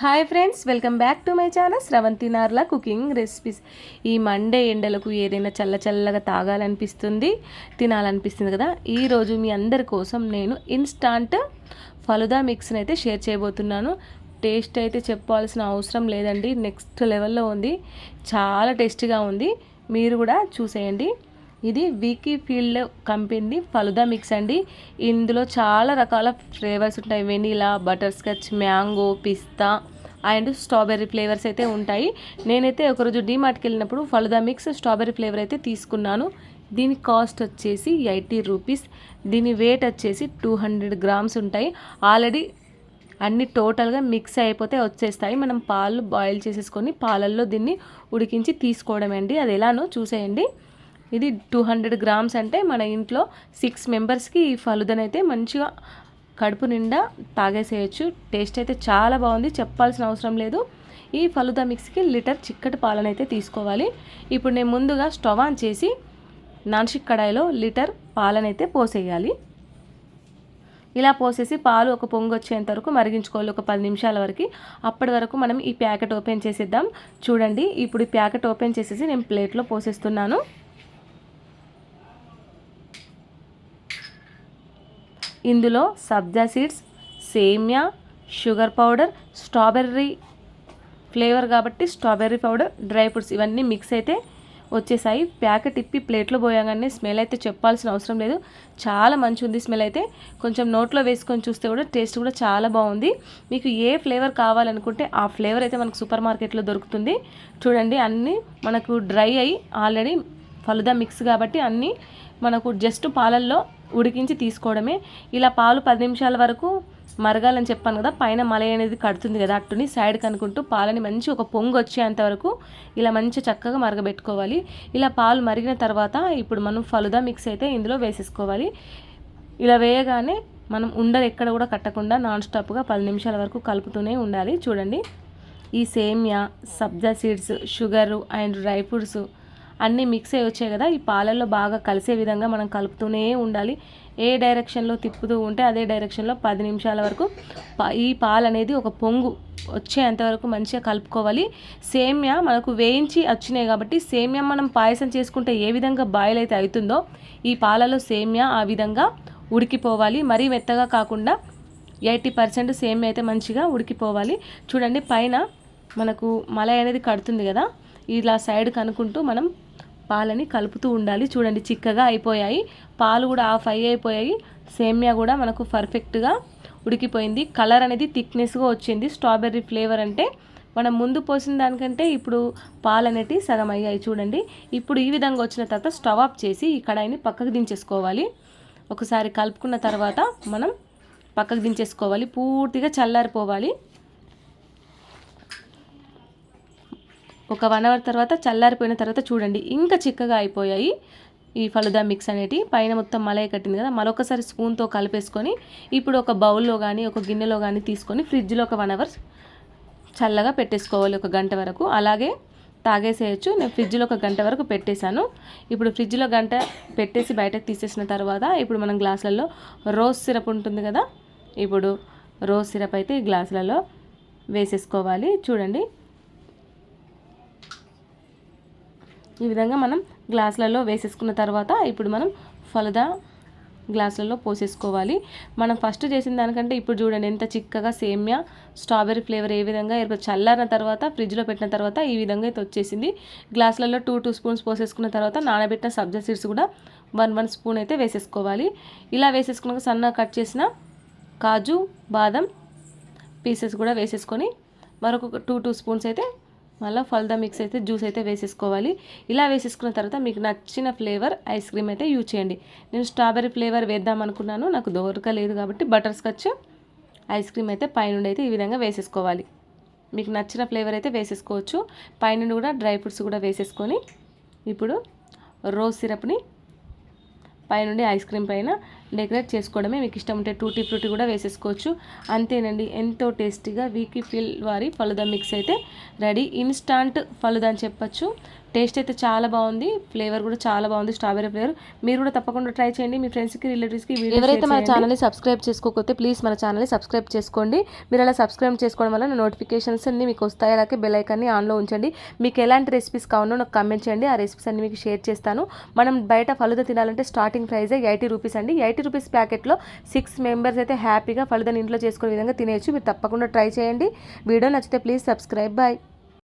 Hi friends, welcome back to my channel Sravanthi Narla cooking recipes. ఈ మండే ఎండలకు ఏదైనా చల్లగా తాగాలనిపిస్తుంది, తినాలనిపిస్తుంది కదా. ఈరోజు మీ అందరి కోసం నేను ఇన్స్టాంట్ ఫలుదా మిక్స్ని అయితే షేర్ చేయబోతున్నాను. టేస్ట్ అయితే చెప్పాల్సిన అవసరం లేదండి, నెక్స్ట్ లెవెల్లో ఉంది, చాలా టేస్టీగా ఉంది. మీరు కూడా చూసేయండి. ఇది వీకీ ఫీల్డ్ కంపెనీ ఫలుదా మిక్స్ అండి. ఇందులో చాలా రకాల ఫ్లేవర్స్ ఉంటాయి. Vanilla, butter scotch, mango, pista and strawberry flavours అయితే ఉంటాయి. నేనైతే ఒకరోజు డీమార్ట్కి వెళ్ళినప్పుడు ఫలుదా మిక్స్ స్ట్రాబెర్రీ ఫ్లేవర్ అయితే తీసుకున్నాను. దీని కాస్ట్ వచ్చేసి 80 రూపీస్. దీని వెయిట్ వచ్చేసి 200 గ్రామ్స్ ఉంటాయి. ఆల్రెడీ అన్ని టోటల్గా మిక్స్ అయిపోతే వచ్చేస్తాయి. మనం పాలు బాయిల్ చేసేసుకొని పాలల్లో దీన్ని ఉడికించి తీసుకోవడం అండి. అది ఎలానో చూసేయండి. ఇది 200 గ్రామ్స్ అంటే మన ఇంట్లో 6 మెంబర్స్కి ఈ ఫలుదనైతే మంచిగా కడుపు నిండా తాగేసేయచ్చు. టేస్ట్ అయితే చాలా బాగుంది, చెప్పాల్సిన అవసరం లేదు. ఈ ఫలుదా మిక్స్కి లీటర్ చిక్కటి పాలనైతే తీసుకోవాలి. ఇప్పుడు నేను ముందుగా స్టవ్ ఆన్ చేసి నాన్స్టిక్ కడాయిలో లీటర్ పాలనైతే పోసేయాలి. ఇలా పోసేసి పాలు ఒక పొంగు వచ్చేంత వరకు మరిగించుకోవాలి, ఒక 10 నిమిషాల వరకు. అప్పటి వరకు మనం ఈ ప్యాకెట్ ఓపెన్ చేసేద్దాం. చూడండి, ఇప్పుడు ఈ ప్యాకెట్ ఓపెన్ చేసేసి నేను ప్లేట్లో పోసేస్తున్నాను. ఇందులో సబ్జా సీడ్స్, సేమియా, షుగర్ పౌడర్, స్ట్రాబెర్రీ ఫ్లేవర్ కాబట్టి స్ట్రాబెర్రీ పౌడర్, డ్రై ఫ్రూట్స్ ఇవన్నీ మిక్స్ అయితే వచ్చేసాయి. ప్యాకెట్ ఇప్పి ప్లేట్లో పోయాగానే స్మెల్ అయితే చెప్పాల్సిన అవసరం లేదు, చాలా మంచి ఉంది స్మెల్ అయితే. కొంచెం నోట్లో వేసుకొని చూస్తే కూడా టేస్ట్ కూడా చాలా బాగుంది. మీకు ఏ ఫ్లేవర్ కావాలనుకుంటే ఆ ఫ్లేవర్ అయితే మనకు సూపర్ మార్కెట్లో దొరుకుతుంది. చూడండి, అన్నీ మనకు డ్రై అయ్యి ఆల్రెడీ ఫలుదా మిక్స్ కాబట్టి అన్నీ మనకు జస్ట్ పాలల్లో ఉడికించి తీసుకోవడమే. ఇలా పాలు 10 నిమిషాల వరకు మరగాలని చెప్పాను కదా, పైన మలై అనేది కడుతుంది కదా, అట్టుని సైడ్ కనుకుంటూ పాలని మంచి ఒక పొంగు వచ్చేంత వరకు ఇలా మంచి చక్కగా మరగబెట్టుకోవాలి. ఇలా పాలు మరిగిన తర్వాత ఇప్పుడు మనం ఫలుదా మిక్స్ అయితే ఇందులో వేసేసుకోవాలి. ఇలా వేయగానే మనం ఉండలు ఎక్కడ కూడా కట్టకుండా నాన్ స్టాప్గా 10 నిమిషాల వరకు కలుపుతూనే ఉండాలి. చూడండి, ఈ సేమియా, sabja seeds, sugar and dry fruits అన్నీ మిక్స్ అయ్యి వచ్చాయి కదా, ఈ పాలల్లో బాగా కలిసే విధంగా మనం కలుపుతూనే ఉండాలి. ఏ డైరెక్షన్లో తిప్పుతూ ఉంటే అదే డైరెక్షన్లో 10 నిమిషాల వరకు ఈ పాలు అనేది ఒక పొంగు వచ్చేంతవరకు మంచిగా కలుపుకోవాలి. సేమియా మనకు వేయించి వచ్చినాయి కాబట్టి సేమియా మనం పాయసం చేసుకుంటే ఏ విధంగా బాయిల్ అయితే అవుతుందో ఈ పాలలో సేమియా ఆ విధంగా ఉడికిపోవాలి. మరీ మెత్తగా కాకుండా 80% సేమియా అయితే మంచిగా ఉడికిపోవాలి. చూడండి, పైన మనకు మలై అనేది కడుతుంది కదా, ఇలా సైడ్ కనుకుంటూ మనం పాలని కలుపుతూ ఉండాలి. చూడండి, చిక్కగా అయిపోయాయి, పాలు కూడా ఆఫ్ అయిపోయాయి, సేమియా కూడా మనకు పర్ఫెక్ట్గా ఉడికిపోయింది. కలర్ అనేది థిక్నెస్గా వచ్చింది. స్ట్రాబెర్రీ ఫ్లేవర్ అంటే మనం ముందు పోసిన దానికంటే ఇప్పుడు పాలు అనేవి సగం అయ్యాయి. చూడండి, ఇప్పుడు ఈ విధంగా వచ్చిన తర్వాత స్టవ్ ఆఫ్ చేసి ఈ కడాయిని పక్కకు దించేసుకోవాలి. ఒకసారి కలుపుకున్న తర్వాత మనం పక్కకు దించేసుకోవాలి, పూర్తిగా చల్లారిపోవాలి. ఒక 1 అవర్ తర్వాత చల్లారిపోయిన తర్వాత చూడండి, ఇంకా చిక్కగా అయిపోయాయి ఈ ఫలుదా మిక్స్ అనేటి. పైన మొత్తం మలై కట్టింది కదా, మరొకసారి స్పూన్తో కలిపేసుకొని ఇప్పుడు ఒక బౌల్లో కానీ ఒక గిన్నెలో కానీ తీసుకొని ఫ్రిడ్జ్లో ఒక 1 అవర్ చల్లగా పెట్టేసుకోవాలి, 1 గంట వరకు. అలాగే తాగేసేయచ్చు. నేను ఫ్రిడ్జ్లో 1 గంట వరకు పెట్టేశాను. ఇప్పుడు ఫ్రిడ్జ్లో గంట పెట్టేసి బయటకు తీసేసిన తర్వాత ఇప్పుడు మనం గ్లాసులలో రోజ్ సిరప్ ఉంటుంది కదా, ఇప్పుడు రోజ్ సిరప్ అయితే ఈ గ్లాసులలో వేసేసుకోవాలి. చూడండి, ఈ విధంగా మనం గ్లాసులలో వేసేసుకున్న తర్వాత ఇప్పుడు మనం ఫలుదా గ్లాసులలో పోసేసుకోవాలి. మనం ఫస్ట్ చేసిన దానికంటే ఇప్పుడు చూడండి ఎంత చిక్కగా సేమియా స్ట్రాబెర్రీ ఫ్లేవర్ ఏ విధంగా చల్లారిన తర్వాత ఫ్రిడ్జ్లో పెట్టిన తర్వాత ఈ విధంగా అయితే వచ్చేసింది. గ్లాసులలో 2 స్పూన్స్ పోసేసుకున్న తర్వాత నానబెట్టిన సబ్జా సీడ్స్ కూడా 1 స్పూన్ అయితే వేసేసుకోవాలి. ఇలా వేసేసుకున్నాక సన్నగా కట్ చేసిన కాజు బాదం పీసెస్ కూడా వేసేసుకొని మరొక 2 స్పూన్స్ అయితే మళ్ళీ ఫలుదా మిక్స్ అయితే జ్యూస్ అయితే వేసేసుకోవాలి. ఇలా వేసేసుకున్న తర్వాత మీకు నచ్చిన ఫ్లేవర్ ఐస్ క్రీమ్ అయితే యూజ్ చేయండి. నేను స్ట్రాబెర్రీ ఫ్లేవర్ వేద్దాం అనుకున్నాను, నాకు దొరకలేదు కాబట్టి బటర్ స్కాచ్ ఐస్ క్రీమ్ అయితే పైనుండి అయితే ఈ విధంగా వేసేసుకోవాలి. మీకు నచ్చిన ఫ్లేవర్ అయితే వేసేసుకోవచ్చు. పైనుండి కూడా డ్రై ఫ్రూట్స్ కూడా వేసేసుకొని ఇప్పుడు రోజ్ సిరప్ని పైనుండి ఐస్ క్రీమ్ పైన డెకరేట్ చేసుకోవడమే. మీకు ఇష్టం ఉంటే టూటీ ఫ్రూటీ కూడా వేసేసుకోవచ్చు. అంతేనండి, ఎంతో టేస్టీగా వీకీ ఫీల్ వారి ఫలుదా మిక్స్ అయితే రెడీ. ఇన్స్టాంట్ ఫలుదా అని చెప్పచ్చు. టేస్ట్ అయితే చాలా బాగుంది, ఫ్లేవర్ కూడా చాలా బాగుంది, స్ట్రాబెరీ ఫ్లేవర్. మీరు కూడా తప్పకుండా ట్రై చేయండి, మీ ఫ్రెండ్స్కి రిలేటివ్స్కి. ఎవరైతే మన ఛానల్ని సబ్స్క్రైబ్ చేసుకోకపోతే ప్లీజ్ మన ఛానల్ని సబ్స్క్రైబ్ చేసుకోండి. మీరు అలా సబ్స్క్రైబ్ చేసుకోవడం వల్ల నోటిఫికేషన్స్ అన్ని మీకు వస్తాయి. అలాగే బెల్ ఐకాన్ని ఆన్లో ఉంచండి. మీకు ఎలాంటి రెసిపీస్ కావాలో నాకు కమెంట్ చేయండి, ఆ రెసిపీస్ అన్ని మీకు షేర్ చేస్తాను. మనం బయట ఫలుదా తినాలంటే స్టార్టింగ్ ప్రైస్ 80 రూపీస్ అండి. 80 రూపీస్ ప్యాకెట్లో 6 మెంబర్స్ అయితే హ్యాపీగా ఫలుదాని ఇంట్లో చేసుకునే విధంగా తినేయచ్చు. మీరు తప్పకుండా ట్రై చేయండి. వీడియో నచ్చితే ప్లీజ్ సబ్స్క్రైబ్. బాయ్.